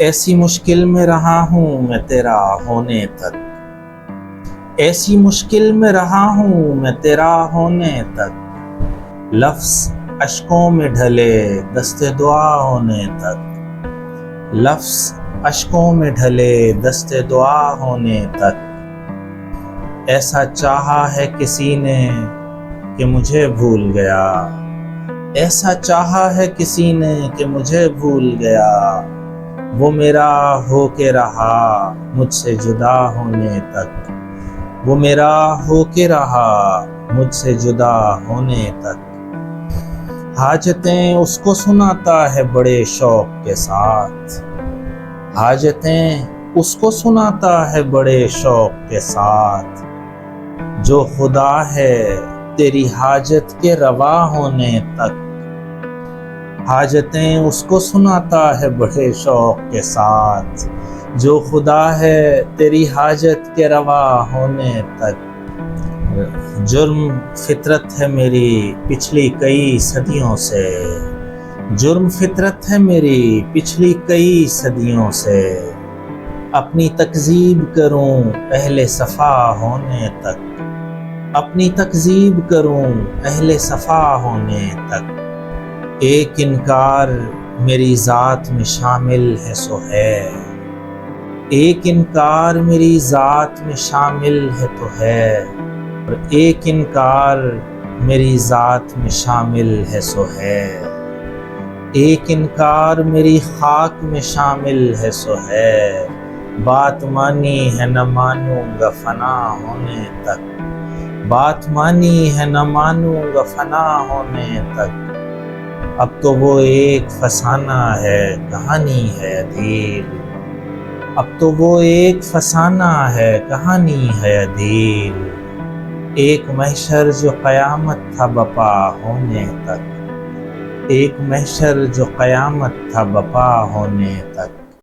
ایسی مشکل میں رہا ہوں میں تیرا ہونے تک، ایسی مشکل میں رہا ہوں میں تیرا ہونے تک، لفظ اشکوں میں ڈھلے دست دعا ہونے تک، لفظ اشکوں میں ڈھلے دست دعا ہونے تک، ایسا چاہا ہے کسی نے کہ مجھے بھول گیا، ایسا چاہا ہے کسی نے کہ مجھے بھول گیا، وہ میرا ہو کے رہا مجھ سے جدا ہونے تک، وہ میرا ہو کے رہا مجھ سے جدا ہونے تک، حاجتیں اس کو سناتا ہے بڑے شوق کے ساتھ، حاجتیں اس کو سناتا ہے بڑے شوق کے ساتھ، جو خدا ہے تیری حاجت کے روا ہونے تک، حاجتیں اس کو سناتا ہے بڑے شوق کے ساتھ، جو خدا ہے تیری حاجت کے روا ہونے تک، جرم فطرت ہے میری پچھلی کئی صدیوں سے، جرم فطرت ہے میری پچھلی کئی صدیوں سے، اپنی تکذیب کروں اہل صفا ہونے تک، اپنی تکذیب کروں اہل صفا ہونے تک، ایک انکار میری ذات میں شامل ہے سو ہے، ایک انکار میری ذات میں شامل ہے تو ہے، اور ایک انکار میری ذات میں شامل ہے سو ہے، ایک انکار میری خاک میں شامل ہے سو ہے، بات مانی ہے نہ مانوں گا فنا ہونے تک، بات مانی ہے نہ مانوں گا فنا ہونے تک، اب تو وہ ایک فسانہ ہے کہانی ہے ادھیل، اب تو وہ ایک فسانہ ہے کہانی ہے ادھیل، ایک محشر جو قیامت تھا بپا ہونے تک، ایک محشر جو قیامت تھا بپا ہونے تک۔